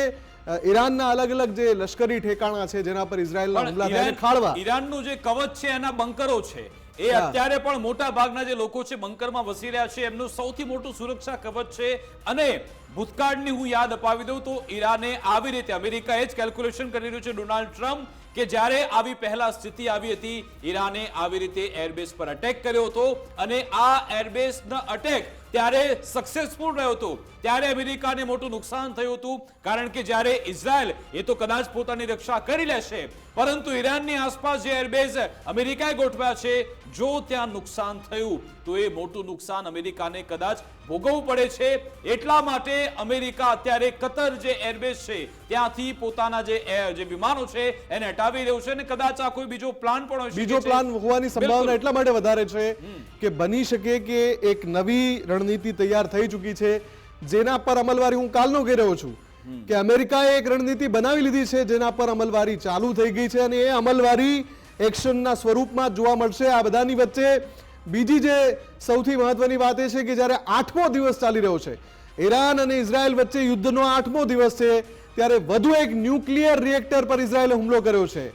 ઈરાનના અલગ અલગ જે લશ્કરી ઠેકાણા છે જેના પર ઇઝરાયલના હુમલા થયા છે ખાળવા. ઈરાનનું જે કવચ છે એના બંકરો છે, એ અત્યારે પણ મોટા ભાગના જે લોકો છે બંકરમાં વસી રહ્યા છે, એમનું સૌથી મોટું સુરક્ષા કવચ છે. અને ભૂતકાળની હું યાદ અપાવી દઉં તો ઈરાને આવી રીતે, અમેરિકા એ જ કેલ્ક્યુલેશન કરી રહ્યું છે ડોનાલ્ડ ટ્રમ્પ, કે જ્યારે આવી પહેલા સ્થિતિ આવી હતી ઈરાને આવી રીતે એરબેઝ પર અટેક કર્યો હતો અને આ એરબેઝનો અટેક ત્યારે સક્સેસફુલ રહ્યો હતો. ત્યારે અમેરિકાને મોટું નુકસાન થયું હતું, કારણ કે જ્યારે ઇઝરાયલ એ તો કદાચ પોતાની રક્ષા કરી લેશે, પરંતુ ઈરાનની આસપાસ જે એરબેઝ અમેરિકાએ ગોઠવ્યા છે, જો ત્યાં નુકસાન થયું તો એ મોટું નુકસાન અમેરિકાને કદાચ ભોગવવું પડે છે. એટલા માટે અમેરિકા અત્યારે કતર જે એરબેઝ છે ત્યાંથી પોતાના જે વિમાનો છે એને હટાવી રહ્યું છે. અને કદાચ આ કોઈ બીજો પ્લાન પણ હોય, બીજો પ્લાન હોવાની સંભાવના એટલા માટે વધારે છે કે બની શકે કે એક નવી રણનીતિ તૈયાર થઈ ચૂકી છે, જેના પર અમલવારી હું કાલનો કહી રહ્યો છું કે અમેરિકાએ એક રણનીતિ બનાવી લીધી છે જેના પર અમલવારી ચાલુ થઈ ગઈ છે, અને એ અમલવારી એક્શનના સ્વરૂપમાં જોવા મળશે. આ બધાની વચ્ચે બીજી જે સૌથી મહત્વની વાત એ છે કે જ્યારે 8મો દિવસ ચાલી રહ્યો છે, ઈરાન અને ઇઝરાયલ વચ્ચે યુદ્ધનો 8મો દિવસ છે, ત્યારે વધુ એક ન્યુક્લિયર રિએક્ટર પર ઇઝરાયલે હુમલો કર્યો છે.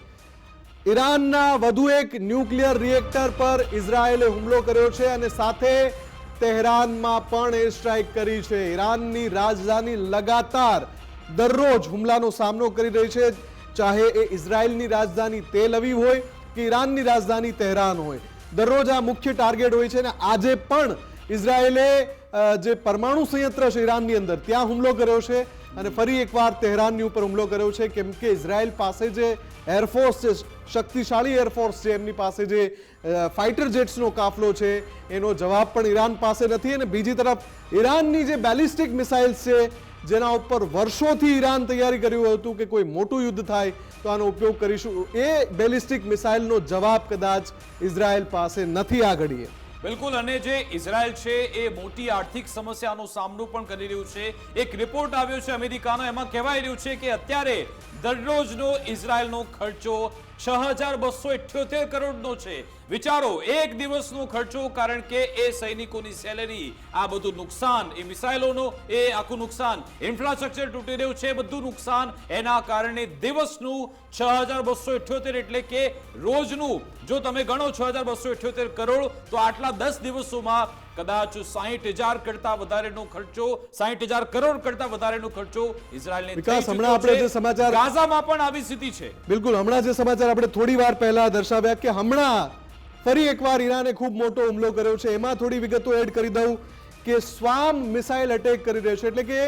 ઈરાનના વધુ એક ન્યુક્લિયર રિએક્ટર પર ઇઝરાયલે હુમલો કર્યો છે અને સાથે તહેરાનમાં પણ એર સ્ટ્રાઇક કરી છે. ઈરાનની રાજધાની લગાતાર દરરોજ હુમલાનો સામનો કરી રહી છે, ચાહે એ ઇઝરાયલની રાજધાની તેલ અવીવ હોય કે ઈરાનની રાજધાની તહેરાન હોય. દરરોજ આ મુખ્ય ટાર્ગેટ હોય છે. અને આજે પણ ઇઝરાયલે જે પરમાણુ સંયંત્ર છે ઈરાનની અંદર ત્યાં હુમલો કર્યો છે અને ફરી એકવાર તહેરાનની ઉપર હુમલો કર્યો છે, કેમ કે ઇઝરાયલ પાસે જે એરફોર્સ છે, શક્તિશાળી એરફોર્સ છે, એમની પાસે જે ફાઇટર જેટ્સનો કાફલો છે એનો જવાબ પણ ઈરાન પાસે નથી. અને બીજી તરફ ઈરાનની જે બેલિસ્ટિક મિસાઇલ્સ છે જેના ઉપર વર્ષોથી ઈરાન તૈયારી કર્યું હતું કે કોઈ મોટું યુદ્ધ થાય તો આનો ઉપયોગ કરીશું, એ બેલિસ્ટિક મિસાઇલનો જવાબ કદાચ ઇઝરાયલ પાસે નથી આ ઘડીએ. બિલકુલ. અને જે ઇઝરાયલ છે એ મોટી આર્થિક સમસ્યાનો સામનો પણ કરી રહ્યું છે. એક રિપોર્ટ આવ્યો છે અમેરિકાનો, એમાં કહેવાય રહ્યું છે કે અત્યારે દરરોજનો ઇઝરાયલનો ખર્ચો 6,278 કરોડનો છે. વિચારો, એક દિવસનો ખર્ચો, કારણ કે એ સૈનિકોની સેલેરી, આ બધું નુકસાન, એ મિસાઇલોનો એ આખું નુકસાન, ઇન્ફ્રાસ્ટ્રક્ચર તૂટી રહ્યું છે, બધું નુકસાન, એના કારણે દિવસનું 6,278 એટલે કે રોજનું જો તમે ગણો 6,278 કરોડ તો આટલા 10 દિવસોમાં કદાચ 60,000 કરતા વધારેનો ખર્ચો, 60,000 કરોડ કરતા વધારેનો ખર્ચો ઇઝરાયલને વિકાસ. હમણાં આપણે જે સમાચાર ગાઝામાં પણ આવી સ્થિતિ છે. બિલકુલ. હમણાં જે સમાચાર આપણે થોડી વાર પહેલા દર્શાવ્યા કે હમણાં ફરી એકવાર ઈરાને ખૂબ મોટો હુમલો કર્યો છે, એમાં થોડી વિગતો એડ કરી દઉં કે સ્વામ મિસાઇલ અટેક કરી રહ્યો છે. એટલે કે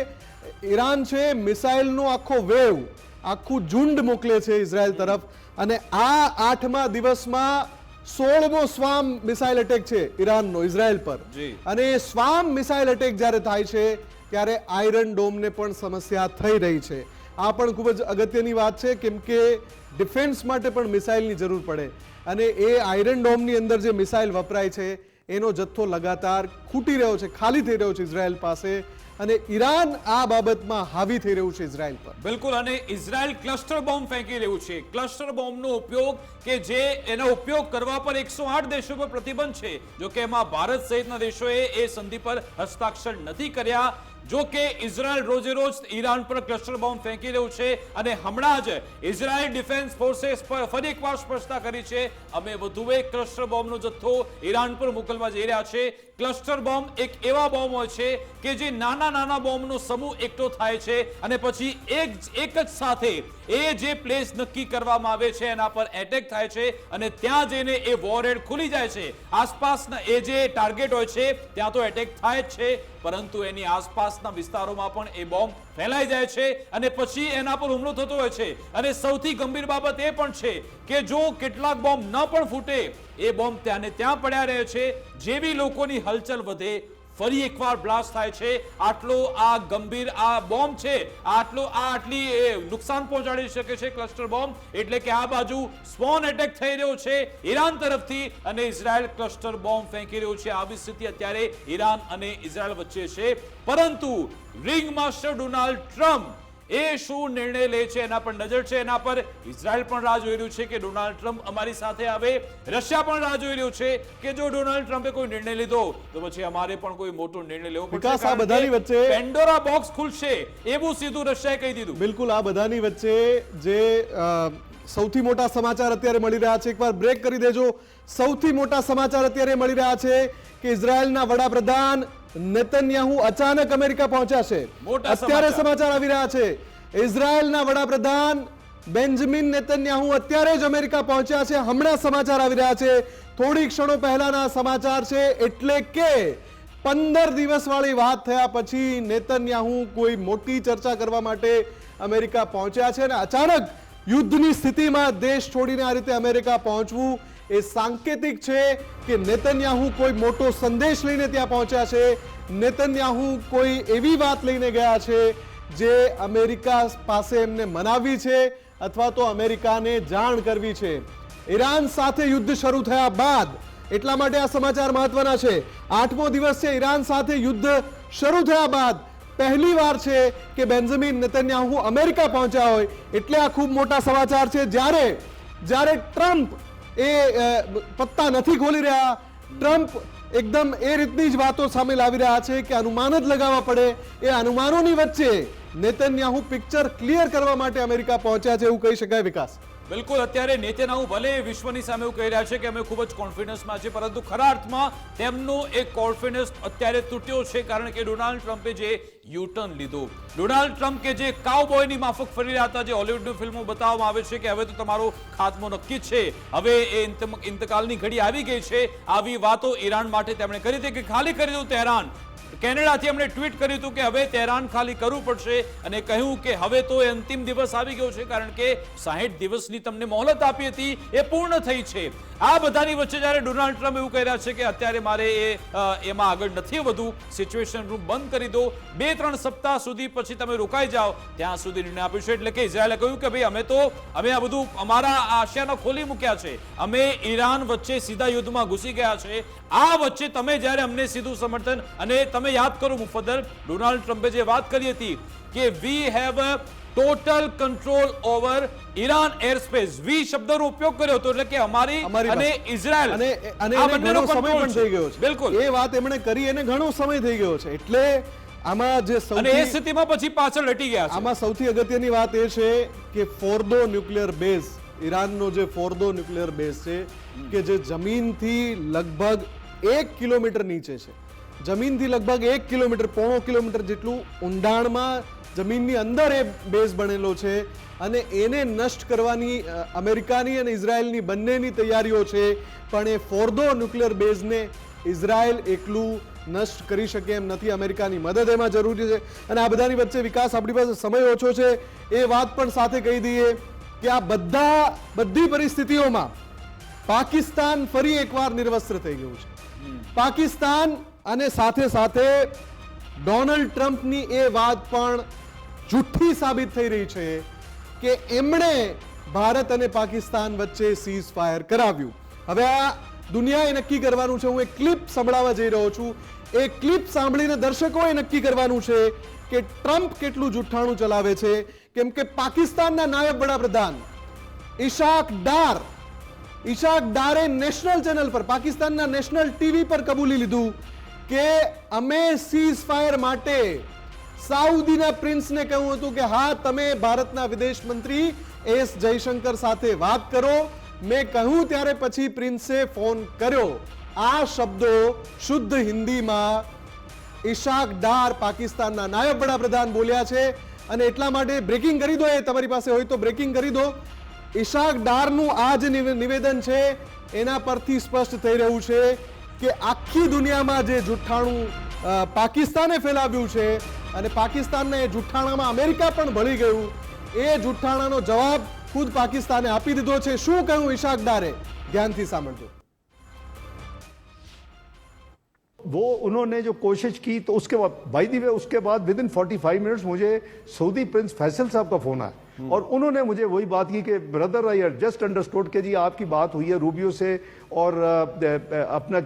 ઈરાન છે મિસાઇલનો આખો વેવ, આખું ઝુંડ મોકલે છે ઇઝરાયલ તરફ, અને આ 8મા દિવસમાં 16મો સ્વામ મિસાઇલ અટેક છે ઈરાનનો ઇઝરાયલ પર. અને સ્વામ મિસાઇલ અટેક જ્યારે થાય છે ત્યારે આયરન ડોમને પણ સમસ્યા થઈ રહી છે. આ પણ ખૂબ જ અગત્યની વાત છે, કેમ કે ડિફેન્સ માટે પણ મિસાઇલની જરૂર પડે, અને એ આયરન ડોમની અંદર જે મિસાઇલ વપરાય છે એનો જથ્થો લગાતાર ખૂટી રહ્યો છે, ખાલી થઈ રહ્યો છે ઇઝરાયલ પાસે, અને ઈરાન આ બાબતમાં હાવી થઈ રહ્યું છે ઇઝરાયલ પર. બિલકુલ. અને ઇઝરાયલ ક્લસ્ટર બોમ્બ ફેંકી રહ્યું છે. ક્લસ્ટર બોમ્બનો ઉપયોગ કે જે એનો ઉપયોગ કરવા પર 108 દેશો પર પ્રતિબંધ છે. જો કે એમાં ભારત સહિતના દેશોએ એ સંધિ પર હસ્તાક્ષર નથી કર્યા. જો કે ઇઝરાયલ રોજે રોજ ઈરાન પર ક્લસ્ટર બોમ્બ ફેંકી રહ્યું છે, અને હમણાં જ ઇઝરાયલ ડિફેન્સ ફોર્सेस પર ફરી એકવાર સ્પષ્ટતા કરી છે, અમે વધુ એક ક્લસ્ટર બોમ્બનો જથ્થો ઈરાન પર મોકલવા જઈ રહ્યા છે. ક્લસ્ટર બોમ્બ એક એવા બોમ્બ હોય છે કે જે નાના નાના બોમ્બનો સમૂહ એકઠો થાય છે અને પછી એક જ સાથે એ જે પ્લેસ નક્કી કરવામાં આવે છે એના પર એટેક થાય છે, અને ત્યાં જઈને એ વોરહેડ ખુલી જાય છે. આસપાસના એ જે ટાર્ગેટ હોય છે ત્યાં તો એટેક થાય જ છે, પરંતુ એની આસપાસના વિસ્તારોમાં પણ એ બોમ્બ ફેલાઈ જાય છે અને પછી એના પર હુમલો થતો હોય છે. અને સૌથી ગંભીર બાબત એ પણ છે કે જો કેટલાક બોમ્બ ન પણ ફૂટે, એ બોમ્બ ત્યાં ને ત્યાં પડ્યા રહે છે. જેવી લોકોની હલચલ વધે, ફરી એકવાર બ્લાસ્ટ થાય છે. આટલો આ ગંભીર આ બોમ્બ છે, આટલી નુકસાન પહોંચાડી શકે છે ક્લસ્ટર બોમ્બ. એટલે કે આ બાજુ સ્પોન એટેક થઈ રહ્યો છે ઈરાન તરફથી અને ઇઝરાયલ ક્લસ્ટર બોમ્બ ફેંકી રહ્યું છે. આવી સ્થિતિ અત્યારે ઈરાન અને ઇઝરાયલ વચ્ચે છે. પરંતુ રિંગ માસ્ટર ડોનાલ્ડ ટ્રમ્પ એ શું નિર્ણય લે છે એના પર નજર છે. એના પર ઇઝરાયલ પણ રાહ જોઈ રહ્યું છે કે ડોનાલ્ડ ટ્રમ્પ અમારી સાથે આવે. રશિયા પણ રાહ જોઈ રહ્યું છે કે જો ડોનાલ્ડ ટ્રમ્પે કોઈ નિર્ણય લીધો તો પછી અમારે પણ કોઈ મોટો નિર્ણય લેવો પડશે. આ બધાની વચ્ચે પેન્ડોરા બોક્સ ખુલશે એવું સીધું રશિયાએ કહી દીધું. બિલકુલ, આ બધાની વચ્ચે જે સૌથી મોટા સમાચાર અત્યારે મળી રહ્યા છે, એકવાર બ્રેક કરી દેજો. સૌથી મોટા સમાચાર અત્યારે મળી રહ્યા છે કે ઇઝરાયલના વડાપ્રધાન નેતન્યાહુ અચાનક અમેરિકા પહોંચ્યા છે. અત્યારે સમાચાર આવી રહ્યા છે ઇઝરાયલના વડાપ્રધાન બેન્જામિન નેતન્યાહુ અત્યારે જ અમેરિકા પહોંચ્યા છે. હમણાં સમાચાર આવી રહ્યા છે, થોડી ક્ષણો પહેલાના સમાચાર છે. એટલે કે 15 દિવસ વાળી વાત થયા પછી નેતન્યાહુ કોઈ મોટી ચર્ચા કરવા માટે અમેરિકા પહોંચ્યા છે અને અચાનક યુદ્ધની સ્થિતિમાં દેશ છોડીને આ રીતે અમેરિકા પહોંચવું એ સાંકેતિક છે કે નેતન્યાહુ કોઈ મોટો સંદેશ લઈને ત્યાં પહોંચ્યા છે. નેતન્યાહુ કોઈ એવી વાત લઈને ગયા છે જે અમેરિકા પાસે એમને મનાવવી છે અથવા તો અમેરિકાને જાણ કરવી છે. ઈરાન સાથે યુદ્ધ શરૂ થયા બાદ, એટલા માટે આ સમાચાર મહત્વના છે, 8મો દિવસ છે ઈરાન સાથે યુદ્ધ શરૂ થયા બાદ પહેલી વાર છે કે બેન્જામિન નેતન્યાહુ અમેરિકા પહોંચ્યા હોય. એટલે આ ખૂબ મોટા સમાચાર છે. જ્યારે ટ્રમ્પ એ પત્તા નથી ખોલી રહ્યા, ટ્રમ્પ એકદમ એ રીતની જ વાતો સામે લાવી રહ્યા છે કે અનુમાન જ લગાવવા પડે. એ અનુમાનોની વચ્ચે નેતન્યાહુ પિક્ચર ક્લિયર કરવા માટે અમેરિકા પહોંચ્યા છે એવું કહી શકાય. વિકાસ, બિલકુલ, અત્યારે નેતન્યાહુ ભલે વિશ્વની સામે એવું કહી રહ્યા છે કે અમે ખૂબ જ કોન્ફિડન્સમાં છે, પરંતુ ખરા અર્થમાં તેમનો એક કોન્ફિડન્સ અત્યારે તૂટ્યો છે. કારણ કે ડોનાલ્ડ ટ્રમ્પે જે યુટર્ન લીધું, ડોનાલ્ડ ટ્રમ્પ કે જે કાઉબોયની માફક ફરી રહ્યા હતા, જે હોલિવૂડની ફિલ્મો બતાવવામાં આવે છે કે હવે તો તમારો ખાત્મો નક્કી છે, હવે એ ઇંતકાલની ઘડી આવી ગઈ છે, આવી વાતો ઈરાન માટે તેમણે કરી હતી કે ખાલી કરી દઉં તહેરાન. કેનેડાથી એમણે ટ્વીટ કર્યું હતું કે હવે તહેરાન ખાલી કરવું પડશે અને કહ્યું કે હવે તો અંતિમ દિવસ આવી ગયો છે, કારણ કે 60 દિવસની તમને મોહલત આપી હતી એ પૂર્ણ થઈ છે. આ બધાની વચ્ચે જ્યારે ડોનાલ્ડ ટ્રમ્પ એવું કહી રહ્યા છે કે અત્યારે મારે એમાં આગળ નથી વધુ, સિચ્યુએશન રૂમ બંધ કરી દો, 2-3 સપ્તાહ સુધી પછી તમે રોકાઈ જાઓ, ત્યાં સુધી નિર્ણય આપ્યો છે. એટલે કે ઇઝરાયલે કહ્યું કે ભાઈ અમે આ બધું અમારા આશયાનો ખોલી મૂક્યા છે, અમે ઈરાન વચ્ચે સીધા યુદ્ધમાં ઘૂસી ગયા છે. આ વચ્ચે તમે જ્યારે અમને સીધું સમર્થન, અને તમે યાદ કરો મુફદ્દલ, ડોનાલ્ડ ટ્રમ્પે જે વાત કરી હતી કે we have total control over Iran air space, we શબ્દનો ઉપયોગ કર્યો હતો. એટલે કે અમારી અને ઇઝરાયલ અને આ બંનેનો સમય પણ થઈ ગયો છે. બિલકુલ, એ વાત એમણે કરી એને ઘણો સમય થઈ ગયો છે. એટલે આમાં જે અને એ સ્થિતિમાં પછી પાછળ હટી ગયા છે. આમાં સૌથી અગત્યની વાત એ છે કે ફોર્દો ન્યુક્લિયર બેઝ, ઈરાનનો જે ફોર્દો ન્યુક્લિયર બેઝ છે કે જે જમીનથી લગભગ 1 કિલોમીટર નીચે છે, જમીનથી લગભગ 1 કિલોમીટર, 1.5 કિલોમીટર જેટલું ઊંડાણમાં જમીનની અંદર એ બેઝ બનેલો છે અને એને નષ્ટ કરવાની અમેરિકાની અને ઇઝરાયલની બંનેની તૈયારીઓ છે. પણ એ ફોર્દો ન્યુક્લિયર બેઝને ઇઝરાયલ એકલું નષ્ટ કરી શકે એમ નથી, અમેરિકાની મદદ એમાં જરૂરી છે. અને આ બધાની વચ્ચે વિકાસ, આપણી પાસે સમય ઓછો છે, એ વાત પણ સાથે કહી દઈએ કે આ બધી પરિસ્થિતિઓમાં પાકિસ્તાન ફરી એકવાર નિર્વસ્ત્ર થઈ ગયું છે. પાકિસ્તાન અને સાથે સાથે ડોનાલ્ડ ટ્રમ્પની એ વાત પણ જુઠ્ઠી સાબિત થઈ રહી છે કે એમણે ભારત અને પાકિસ્તાન વચ્ચે સીઝ ફાયર કરાવ્યું. હવે આ દુનિયાએ નક્કી કરવાનું છે. હું એક ક્લિપ સંભળાવવા જઈ રહ્યો છું. એ ક્લિપ સાંભળીને દર્શકોએ નક્કી કરવાનું છે કે ટ્રમ્પ કેટલું જુઠ્ઠાણું ચલાવે છે. કેમ કે પાકિસ્તાનના નાયબ વડાપ્રધાન ઇશાક ડારે નેશનલ ચેનલ પર, પાકિસ્તાનના નેશનલ ટીવી પર કબૂલી લીધું કે અમે સીઝ ફાયર માટે સાઉદીના પ્રિન્સને કહ્યું હતું કે હા, તમે ભારતના વિદેશ મંત્રી એસ જયશંકર સાથે વાત કરો. મેં કહ્યું ત્યારે પછી પ્રિન્સે ફોન કર્યો. આ શબ્દો શુદ્ધ હિન્દીમાં ઇશાક ડાર, પાકિસ્તાનના નાયબ વડાપ્રધાન બોલ્યા છે. અને એટલા માટે બ્રેકિંગ કરી દો, એ તમારી પાસે હોય તો બ્રેકિંગ કરી દો. ઇશાક ડારનું આ જે નિવેદન છે એના પરથી સ્પષ્ટ થઈ રહ્યું છે કે આખી દુનિયામાં જે જુઠ્ઠાણું પાકિસ્તાને ફેલાવ્યું છે અને પાકિસ્તાનના એ જુઠ્ઠાણામાં અમેરિકા પણ ભળી ગયું, એ જુઠ્ઠાણાનો જવાબ ખુદ પાકિસ્તાને આપી દીધો છે. શું કહ્યું ઇશાક ડારે? ધ્યાનથી સાંભળજો. वो उन्होंने जो कोशिश की तो उसके बाद बाय द वे उसके बाद विद इन 45 मिनट्स मुझे सऊदी प्रिंस फैसल साहब का फोन आया और उन्होंने मुझे वही बात की कि ब्रदर आई जस्ट अंडरस्टूड कि जी आपकी बात हुई है रूबियो से और अपना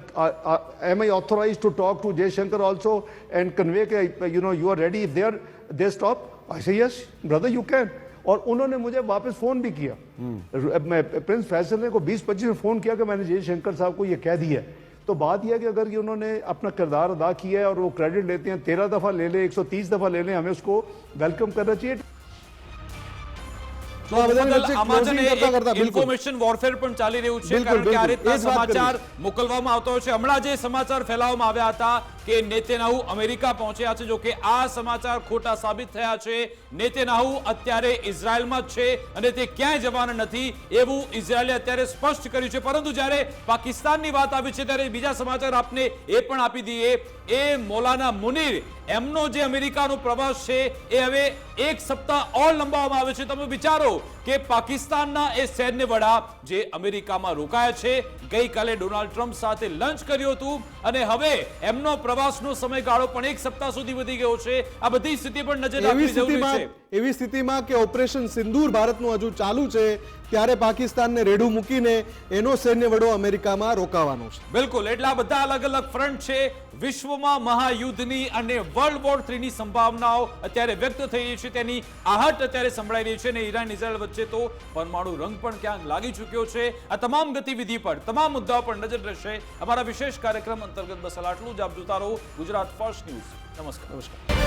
am I authorized to talk to Jaishankar also and convey के you know you are ready if they stop I say yes brother you can. और उन्होंने मुझे वापस फोन भी किया, प्रिंस फैसल ने को 20-25 में फोन किया कि मैंने जयशंकर साहब को ये कह दिया। तो बात यह है कि अगर ये उन्होंने अपना किरदार अदा किया है और वो क्रेडिट लेते हैं, 13 दफा ले ले 130 दफा ले लें, हमें उसको वेलकम करना चाहिए। તો આ બધાની વચ્ચે આમાં છે closing ને કરતા એક કરતા બિલકુલ ઇન્ફોર્મેશન વોરફેર પણ ચાલી રહ્યું છે, બિલકુલ, કારણ કે આ બિલકુલ. રીતના એ જ વાત સમાચાર કરીશું. મોકલવામાં આવતા હોય છે. હમણાં જે સમાચાર ફેલાવવામાં આવ્યા હતા કે નેતન્યાહુ અમેરિકા પહોંચ્યા છે, જો કે આ સમાચાર ખોટા સાબિત થયા છે. નેતન્યાહુ અત્યારે ઇઝરાયલમાં જ છે અને તે ક્યાંય જવાના નથી એવું ઇઝરાયલે અત્યારે સ્પષ્ટ કર્યું છે. પરંતુ જ્યારે પાકિસ્તાનની વાત આવી છે ત્યારે બીજા સમાચાર આપને એ પણ આપી દઈએ. એ મૌલાના મુનીર એમનો જે અમેરિકાનો પ્રવાસ છે એ હવે એક સપ્તાહ ઓર લંબાવવામાં આવે છે. તમે વિચારો કે પાકિસ્તાનના એ સૈન્ય વડા જે અમેરિકામાં રોકાયા છે, ગઈકાલે ડોનાલ્ડ ટ્રમ્પ સાથે લંચ કર્યું હતું અને હવે એમનો પ્રવાસનો સમયગાળો પણ એક સપ્તાહ સુધી વધી ગયો છે. આ બધી સ્થિતિ પર નજર રાખવી જરૂરી છે. એવી સ્થિતિમાં કે ઓપરેશન સિંદૂર ભારતનું હજુ ચાલુ છે ત્યારે પાકિસ્તાનને રેડું મૂકીને એનો સૈન્ય વડો અમેરિકામાં રોકાવાનો છે. બિલકુલ, એટલે આ બધા અલગ અલગ ફ્રન્ટ છે. વિશ્વમાં મહાયુદ્ધની અને વર્લ્ડ વોર 3 ની સંભાવનાઓ અત્યારે વ્યક્ત થઈ રહી છે, તેની આહટ અત્યારે સંભળાઈ રહી છે અને ઈરાન ઇઝરાયલ વચ્ચે તો પરમાણુ રંગ પણ ક્યાંક લાગી ચૂક્યો છે. આ તમામ ગતિવિધિ પર, તમામ મુદ્દાઓ પર નજર રહેશે અમારા વિશેષ કાર્યક્રમ અંતર્ગત. બસ આટલું જ. આપ જોતા રહો ગુજરાત ફર્સ્ટ ન્યૂઝ. નમસ્કાર.